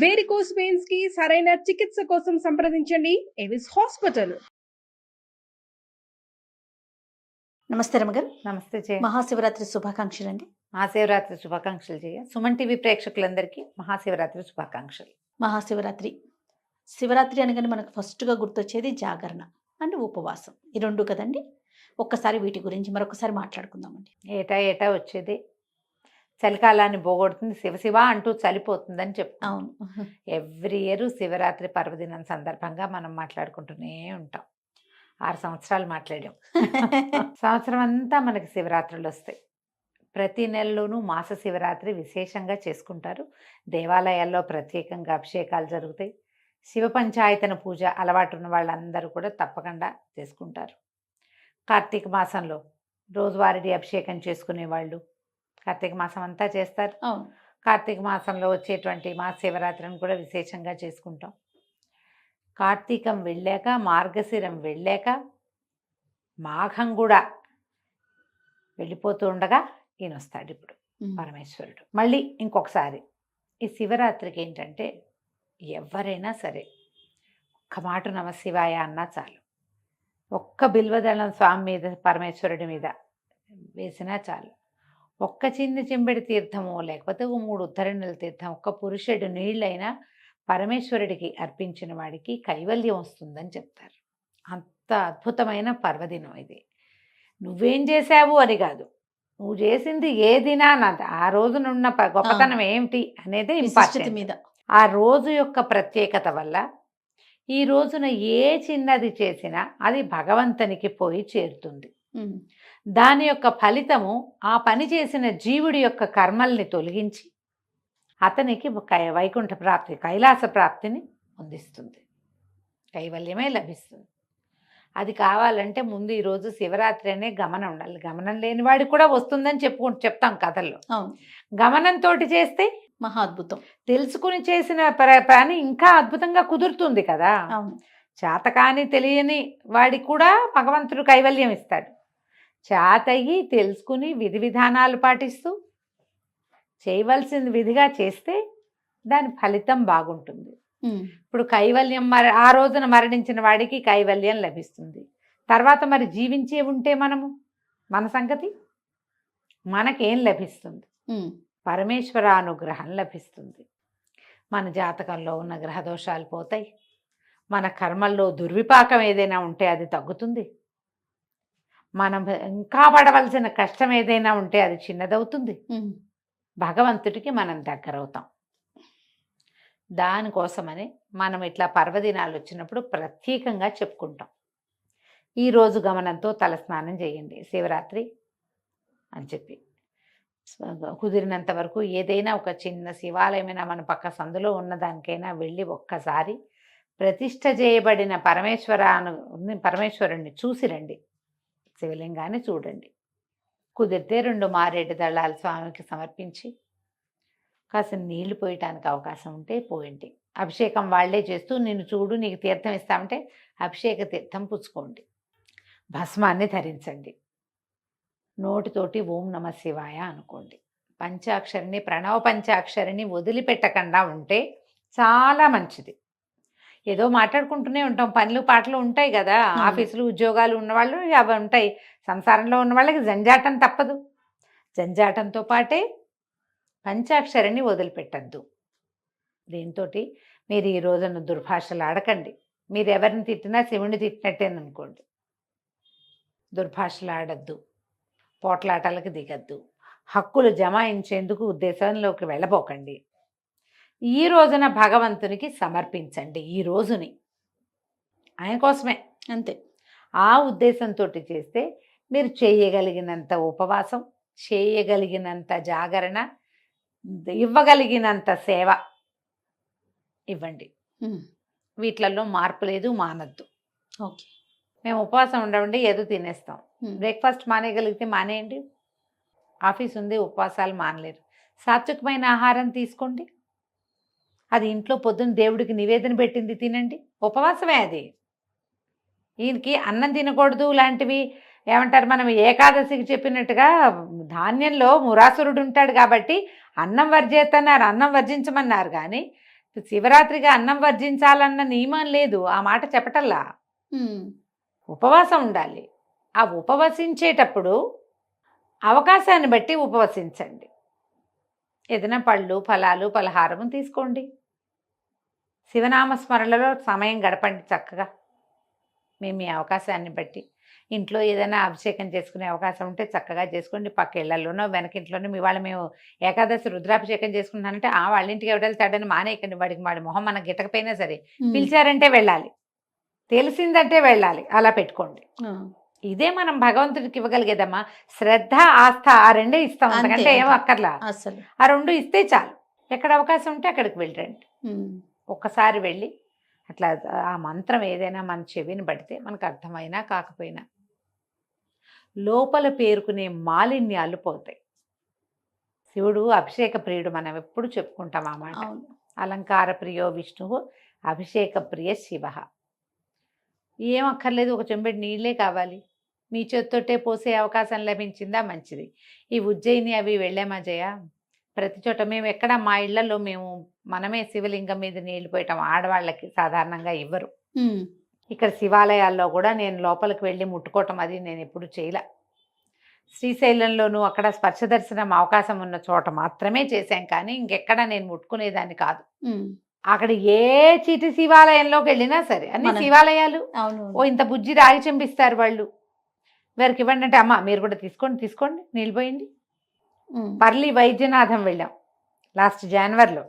Varicose veins కి సరైన చికిత్స కోసం సంప్రదించండి ఎవిస్ హాస్పిటల్. నమస్తే రమగారు. నమస్తే జయ. మహాశివరాత్రి శుభాకాంక్షలు అండి. మహాశివరాత్రి శుభాకాంక్షలు జయ. సుమన్ టీవీ ప్రేక్షకులందరికీ మహాశివరాత్రి శుభాకాంక్షలు. శివరాత్రి అనగానే మనకు ఫస్ట్గా గుర్తొచ్చేది జాగరణ అండ్ ఉపవాసం, ఈ రెండు కదండి. ఒక్కసారి వీటి గురించి మరొకసారి మాట్లాడుకుందామండి. ఏటా వచ్చేది చలికాలాన్ని పోగొడుతుంది, శివశివ అంటూ చలిపోతుందని చెప్తాం. అవును, ఎవ్రీ ఇయర్ శివరాత్రి పర్వదినం సందర్భంగా మనం మాట్లాడుకుంటూనే ఉంటాం. 6 సంవత్సరాలు మాట్లాడాం. సంవత్సరం అంతా మనకి శివరాత్రులు వస్తాయి. ప్రతి నెలలోనూ మాస శివరాత్రి విశేషంగా చేసుకుంటారు. దేవాలయాల్లో ప్రత్యేకంగా అభిషేకాలు జరుగుతాయి. శివ పంచాయతన పూజ అలవాటు ఉన్న వాళ్ళందరూ కూడా తప్పకుండా చేసుకుంటారు. కార్తీక మాసంలో రోజువారీ అభిషేకం చేసుకునే వాళ్ళు కార్తీక మాసం అంతా చేస్తారు. అవును, కార్తీక మాసంలో వచ్చేటువంటి మాస శివరాత్రిని కూడా విశేషంగా చేసుకుంటాం. కార్తీకం వెళ్ళాక, మార్గశిరం వెళ్ళాక, మాఘం కూడా వెళ్ళిపోతూ ఉండగా ఈయన వస్తాడు ఇప్పుడు పరమేశ్వరుడు. మళ్ళీ ఇంకొకసారి ఈ శివరాత్రికి ఏంటంటే ఎవరైనా సరే ఒక్క మాట నమశివాయ అన్నా చాలు, ఒక్క బిల్వదళం స్వామి మీద పరమేశ్వరుడి మీద వేసినా చాలు, ఒక్క చిన్న చెంబెడి తీర్థమో లేకపోతే 3 ఉద్ధరణల తీర్థం, ఒక్క పురుషుడు నీళ్ళైనా పరమేశ్వరుడికి అర్పించిన వాడికి కైవల్యం వస్తుందని చెప్తారు. అంత అద్భుతమైన పర్వదినం ఇది. నువ్వేం చేశావు అని కాదు, నువ్వు చేసింది ఏదినా ఆ రోజునున్న గొప్పతనం ఏమిటి అనేది ఇంపార్టెంట్. మీద ఆ రోజు యొక్క ప్రత్యేకత వల్ల ఈ రోజున ఏ చిన్నది చేసినా అది భగవంతునికి పోయి చేరుతుంది. దాని యొక్క ఫలితము ఆ పని చేసిన జీవుడి యొక్క కర్మల్ని తొలగించి అతనికి వైకుంఠ ప్రాప్తి, కైలాస ప్రాప్తిని అందిస్తుంది, కైవల్యమే లభిస్తుంది. అది కావాలంటే ముందు ఈరోజు శివరాత్రి అనే గమనం ఉండాలి. గమనం లేని వాడికి కూడా వస్తుందని చెప్తాం కథల్లో. గమనంతో చేస్తే మహా అద్భుతం. తెలుసుకుని చేసిన పని ఇంకా అద్భుతంగా కుదురుతుంది కదా. చేతకాని తెలియని వాడికి కూడా భగవంతుడు కైవల్యం ఇస్తాడు. చేతయి తెలుసుకుని విధి విధానాలు పాటిస్తూ చేయవలసింది విధిగా చేస్తే దాని ఫలితం బాగుంటుంది. ఇప్పుడు కైవల్యం ఆ రోజున మరణించిన వాడికి కైవల్యం లభిస్తుంది. తర్వాత మరి జీవించే ఉంటే మన సంగతి, మనకేం లభిస్తుంది? పరమేశ్వర అనుగ్రహం లభిస్తుంది. మన జాతకంలో ఉన్న గ్రహదోషాలు పోతాయి. మన కర్మల్లో దుర్విపాకం ఏదైనా ఉంటే అది తగ్గుతుంది. మనం ఇంకా పడవలసిన కష్టం ఏదైనా ఉంటే అది చిన్నదవుతుంది. భగవంతుడికి మనం దగ్గరవుతాం. దానికోసమని మనం ఇట్లా పర్వదినాలు వచ్చినప్పుడు ప్రత్యేకంగా చెప్పుకుంటాం. ఈరోజు గమనంతో తలస్నానం చేయండి శివరాత్రి అని చెప్పి, కుదిరినంత వరకు ఏదైనా ఒక చిన్న శివాలయమైనా మన పక్క సందులో ఉన్నదానికైనా వెళ్ళి ఒక్కసారి ప్రతిష్ఠ చేయబడిన పరమేశ్వరుణ్ణి చూసి రండి. శివలింగాన్ని చూడండి. కుదిరితే 2 మారేడు దళాలు స్వామికి సమర్పించి కాస్త నీళ్లు పోయటానికి అవకాశం ఉంటే పోయండి. అభిషేకం వాళ్లే చేస్తూ నిన్ను చూడు నీకు తీర్థం ఇస్తామంటే అభిషేక తీర్థం పుచ్చుకోండి. భస్మాన్ని ధరించండి. నోటితోటి ఓం నమ శివాయ అనుకోండి. పంచాక్షరిని, ప్రణవ పంచాక్షరిని వదిలిపెట్టకుండా ఉంటే చాలా మంచిది. ఏదో మాట్లాడుకుంటూనే ఉంటాం, పనులు పాటలు ఉంటాయి కదా, ఆఫీసులు ఉద్యోగాలు ఉన్నవాళ్ళు అవి ఉంటాయి. సంసారంలో ఉన్న వాళ్ళకి జంజాటం తప్పదు. జంజాటంతో పాటే పంచాక్షరిని వదిలిపెట్టద్దు. దీంతో మీరు ఈ రోజున దుర్భాషలు ఆడకండి. మీరు ఎవరిని తిట్టినా శివుని తిట్టినట్టేననుకోండి. దుర్భాషలు ఆడద్దు, పోట్లాటలకు దిగద్దు, హక్కులు జమాయించేందుకు ఉద్దేశంలోకి వెళ్ళబోకండి. ఈ రోజున భగవంతునికి సమర్పించండి. ఈ రోజుని ఆయన కోసమే, అంతే. ఆ ఉద్దేశంతో చేస్తే మీరు చేయగలిగినంత ఉపవాసం, చేయగలిగినంత జాగరణ, ఇవ్వగలిగినంత సేవ ఇవ్వండి. వీటిలలో మార్పు లేదు, మానద్దు. ఓకే, మేము ఉపవాసం ఉండవండి, ఏదో తినేస్తాం. బ్రేక్ఫాస్ట్ మానేయగలిగితే మానేయండి. ఆఫీస్ ఉంది, ఉపవాసాలు మానలేరు. సాత్వికమైన ఆహారం తీసుకోండి. అది ఇంట్లో పొద్దున్న దేవుడికి నివేదన పెట్టింది తినండి, ఉపవాసమే అది. ఈయనకి అన్నం తినకూడదు లాంటివి ఏమంటారు, మనం ఏకాదశికి చెప్పినట్టుగా ధాన్యంలో మురాసురుడు ఉంటాడు కాబట్టి అన్నం వర్జేతన్నారు, అన్నం వర్జించమన్నారు. కానీ శివరాత్రికి అన్నం వర్జించాలన్న నియమం లేదు, ఆ మాట చెప్పటల్లా. ఉమ్. ఉపవాసం ఉండాలి. ఆ ఉపవసించేటప్పుడు అవకాశాన్ని బట్టి ఉపవసించండి. ఏదైనా పళ్ళు, ఫలాలు, పలహారము తీసుకోండి. శివనామస్మరణలో సమయం గడపండి చక్కగా. మేము మీ అవకాశాన్ని బట్టి ఇంట్లో ఏదైనా అభిషేకం చేసుకునే అవకాశం ఉంటే చక్కగా చేసుకోండి. పక్క ఇళ్లలోనో వెనకింట్లోనో మీ వాళ్ళు మేము ఏకాదశి రుద్రాభిషేకం చేసుకుంటున్నానంటే వాళ్ళ ఇంటికి ఎవడెళ్తాడని మానేయకండి. వాడి మొహం మనకు గిట్టకపోయినా సరే పిలిచారంటే వెళ్ళాలి, తెలిసిందంటే వెళ్ళాలి, అలా పెట్టుకోండి. ఇదే మనం భగవంతుడికి ఇవ్వగలిగేదమ్మా. శ్రద్ధ, ఆస్థ ఆ రెండే ఇస్తాం, అంతకంటే ఏం అక్కర్లా. అసలు ఆ రెండు ఇస్తే చాలు. ఎక్కడ అవకాశం ఉంటే అక్కడికి వెళ్ళండి. ఒక్కసారి వెళ్ళి అట్లా ఆ మంత్రం ఏదైనా మన చెవిని పడితే మనకు అర్థమైనా కాకపోయినా లోపల పేరుకునే మాలిన్యాలు పోతాయి. శివుడు అభిషేక ప్రియుడు, మనం ఎప్పుడు చెప్పుకుంటాం ఆ మాట. అలంకార ప్రియో విష్ణువు అభిషేక ప్రియ శివ. ఏం అక్కర్లేదు, ఒక చెంబెడు నీళ్ళే కావాలి. మీ చేత్తోటే పోసే అవకాశం లభించిందా మంచిది. ఈ ఉజ్జయిని అవి వెళ్ళామా జయ, ప్రతి చోట మేము ఎక్కడ మా ఇళ్లలో మేము మనమే శివలింగం మీద నీళ్లు పోయటం ఆడవాళ్ళకి సాధారణంగా ఇవ్వరు. ఇక్కడ శివాలయాల్లో కూడా నేను లోపలికి వెళ్ళి ముట్టుకోవటం అది నేను ఎప్పుడు చేయలే. శ్రీశైలంలోనూ అక్కడ స్పర్శ దర్శనం అవకాశం ఉన్న చోట మాత్రమే చేశాం, కానీ ఇంకెక్కడ నేను ముట్టుకునేదాన్ని కాదు. అక్కడ ఏ చీటి శివాలయంలోకి వెళ్ళినా సరే అన్ని శివాలయాలు ఇంత బుజ్జి రాగి చెంపిస్తారు వాళ్ళు. వారికి ఇవ్వండి అంటే అమ్మ మీరు కూడా తీసుకోండి నీళ్ళు పోయండి. పర్లి వైద్యనాథం వెళ్ళాం లాస్ట్ జనవరిలో,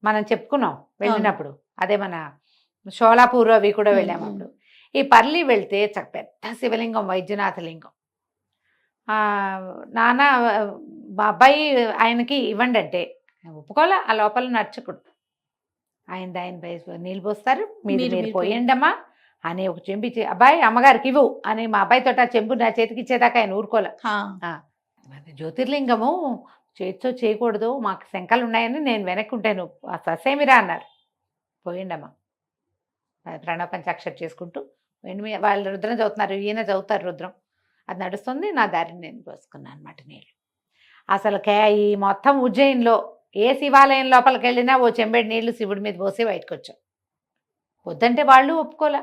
మనం చెప్పుకున్నాం వెళ్ళినప్పుడు. అదే మన షోలాపూర్ అవి కూడా వెళ్ళాము అప్పుడు. ఈ పర్లి వెళ్తే పెద్ద శివలింగం, వైద్యనాథ లింగం. నాన్న మా అబ్బాయి ఆయనకి ఇవ్వండి అంటే ఒప్పుకోలే. ఆ లోపల నర్చకుడు ఆయన నీళ్ళు పోస్తారు, మీరు పోయండి అమ్మా అని ఒక చెంపి అబ్బాయి అమ్మగారికి ఇవ్వు అని మా అబ్బాయితో ఆ చెంపు నా చేతికి ఇచ్చేదాకా ఆయన ఊరుకోలే. జ్యోతిర్లింగము చేతితో చేయకూడదు, మాకు శంకలు ఉన్నాయని నేను వెనక్కి ఉంటాను, ససేమిరా అన్నారు. పోయిండమ్మా ప్రణవ పంచాక్షరి చేసుకుంటూ వాళ్ళు రుద్రం చదువుతున్నారు, ఈయన చదువుతారు రుద్రం, అది నడుస్తుంది. నా దారిని నేను పోసుకున్నాను అనమాట నీళ్ళు. అసలు ఈ మొత్తం ఉజ్జయిన్లో ఏ శివాలయం లోపలికి వెళ్ళినా ఓ చెంబెడు నీళ్లు శివుడి మీద పోసి బయటకు వచ్చాం. వద్దంటే వాళ్ళు ఒప్పుకోలే.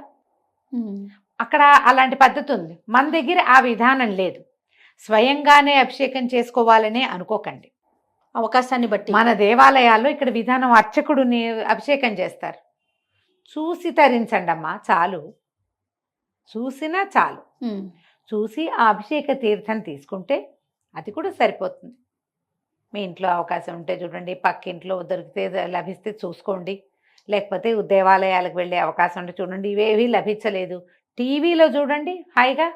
అక్కడ అలాంటి పద్ధతి ఉంది, మన దగ్గర ఆ విధానం లేదు. స్వయంగానే అభిషేకం చేసుకోవాలనే అనుకోకండి, అవకాశాన్ని బట్టి. మన దేవాలయాల్లో ఇక్కడ విధానం అర్చకుడిని అభిషేకం చేస్తారు. చూసి తరించండి అమ్మా చాలు, చూసినా చాలు. చూసి ఆ అభిషేక తీర్థం తీసుకుంటే అది కూడా సరిపోతుంది. మీ ఇంట్లో అవకాశం ఉంటే చూడండి, పక్కింట్లో దొరికితే లభిస్తే చూసుకోండి, లేకపోతే దేవాలయాలకు వెళ్ళే అవకాశం ఉంటే చూడండి. ఇవేవి లభించలేదు, టీవీలో చూడండి, హాయిగా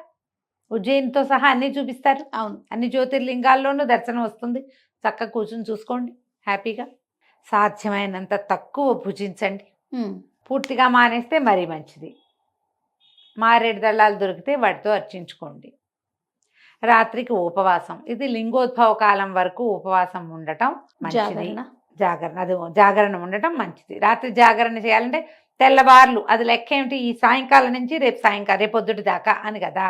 ఉజ్జయినితో సహా అన్నీ చూపిస్తారు. అవును, అన్ని జ్యోతిర్లింగాల్లోనూ దర్శనం వస్తుంది. చక్కగా కూర్చుని చూసుకోండి హ్యాపీగా. సాధ్యమైనంత తక్కువ భుజించండి, పూర్తిగా మానేస్తే మరీ మంచిది. మారేడు దళాలు దొరికితే వాటితో అర్చించుకోండి. రాత్రికి ఉపవాసం, ఇది లింగోద్భవ కాలం వరకు ఉపవాసం ఉండటం మంచిది. జాగరణ ఉండటం మంచిది. రాత్రి జాగరణ చేయాలంటే తెల్లవార్లు, అది లెక్క ఏమిటి, ఈ సాయంకాలం నుంచి రేపు పొద్దుటి దాకా అని కదా,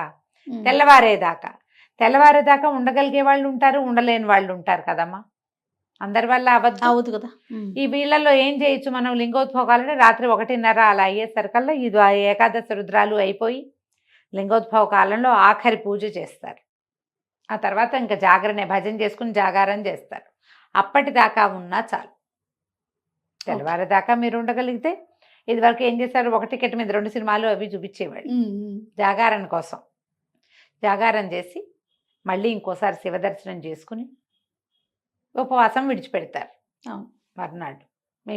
తెల్లవారేదాకా ఉండగలిగే వాళ్ళు ఉంటారు, ఉండలేని వాళ్ళు ఉంటారు కదమ్మా. అందరి వల్ల అవద్దు కదా. ఈ వీళ్ళల్లో ఏం చేయొచ్చు మనం, లింగోద్భవాలంటే రాత్రి 1:30 అలా అయ్యేసరికల్లా ఇది ఏకాదశి రుద్రాలు అయిపోయి లింగోద్భవ కాలంలో ఆఖరి పూజ చేస్తారు. ఆ తర్వాత ఇంకా జాగరణ, భజన చేసుకుని జాగారం చేస్తారు. అప్పటిదాకా ఉన్నా చాలు. తెల్లవారేదాకా మీరు ఉండగలిగితే, ఇదివరకు ఏం చేశారు, ఒక టికెట్ మీద 2 సినిమాలు అవి చూపించేవాళ్ళు జాగారం కోసం. జాగారం చేసి మళ్ళీ ఇంకోసారి శివదర్శనం చేసుకుని ఉపవాసం విడిచిపెడతారు మర్నాడు.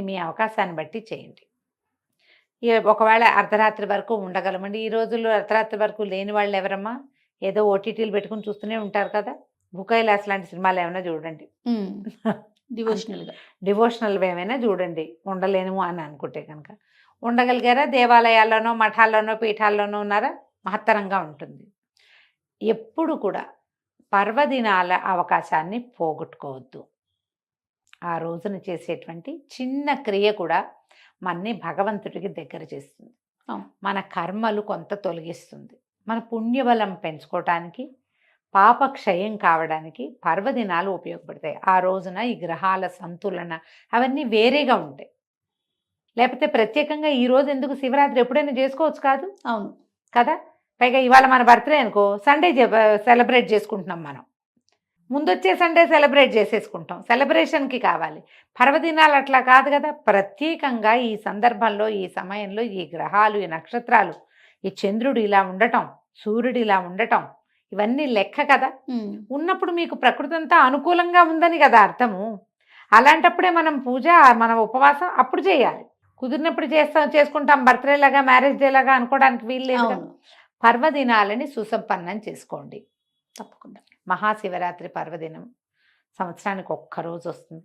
మీ అవకాశాన్ని బట్టి చేయండి. ఒకవేళ అర్ధరాత్రి వరకు ఉండగలమండి. ఈ రోజుల్లో అర్ధరాత్రి వరకు లేని వాళ్ళు ఎవరమ్మా, ఏదో ఓటీటీలు పెట్టుకుని చూస్తూనే ఉంటారు కదా. బుకైలాస్ లాంటి సినిమాలు ఏమైనా చూడండి, డివోషనల్ ఏమైనా చూడండి, ఉండలేను అని అనుకుంటే కనుక. ఉండగలిగారా, దేవాలయాల్లోనో మఠాల్లోనో పీఠాల్లోనో ఉన్నారా, మహత్తరంగా ఉంటుంది. ఎప్పుడు కూడా పర్వదినాల అవకాశాన్ని పోగొట్టుకోవద్దు. ఆ రోజున చేసేటువంటి చిన్న క్రియ కూడా మనని భగవంతుడికి దగ్గర చేస్తుంది, మన కర్మలు కొంత తొలగిస్తుంది, మన పుణ్యబలం పెంచుకోవటానికి, పాపక్షయం కావడానికి పర్వదినాలు ఉపయోగపడతాయి. ఆ రోజున ఈ గ్రహాల సంతులన అవన్నీ వేరేగా ఉంటాయి. లేకపోతే ప్రత్యేకంగా ఈ రోజు ఎందుకు, శివరాత్రి ఎప్పుడైనా చేసుకోవచ్చు కాదు అవును. కదా. పైగా ఇవాళ మన బర్త్డే అనుకో, సండే సెలబ్రేట్ చేసుకుంటున్నాం మనం. ముందొచ్చే సండే సెలబ్రేట్ చేసేసుకుంటాం. సెలబ్రేషన్కి కావాలి. పర్వదినాలు అట్లా కాదు కదా. ప్రత్యేకంగా ఈ సందర్భంలో, ఈ సమయంలో, ఈ గ్రహాలు, ఈ నక్షత్రాలు, ఈ చంద్రుడు ఇలా ఉండటం, సూర్యుడు ఇలా ఉండటం, ఇవన్నీ లెక్క కదా. ఉన్నప్పుడు మీకు ప్రకృతి అంతా అనుకూలంగా ఉందని కదా అర్థము. అలాంటప్పుడే మనం పూజ, మన ఉపవాసం అప్పుడు చేయాలి. కుదిరినప్పుడు చేసుకుంటాం. బర్త్డే లాగా, మ్యారేజ్ డే లాగా అనుకోవడానికి వీలు లేదు కదా. అవును. పర్వదినాలని సుసంపన్నం చేసుకోండి. తప్పకుండా. మహాశివరాత్రి పర్వదినం సంవత్సరానికి ఒక్కరోజు వస్తుంది.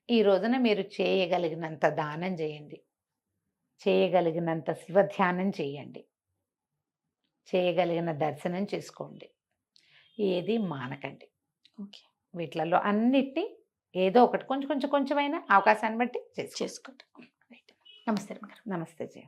ఈ రోజున మీరు చేయగలిగినంత దానం చేయండి, చేయగలిగినంత శివధ్యానం చేయండి, చేయగలిగిన దర్శనం చేసుకోండి. ఏది మానకండి. ఓకే. వీటిలలో అన్నిటినీ ఏదో ఒకటి కొంచెమైనా అవకాశాన్ని బట్టి చేసుకోండి. చేసుకోండి. రైట్. నమస్తే రమ్య గారు. నమస్తే జయ.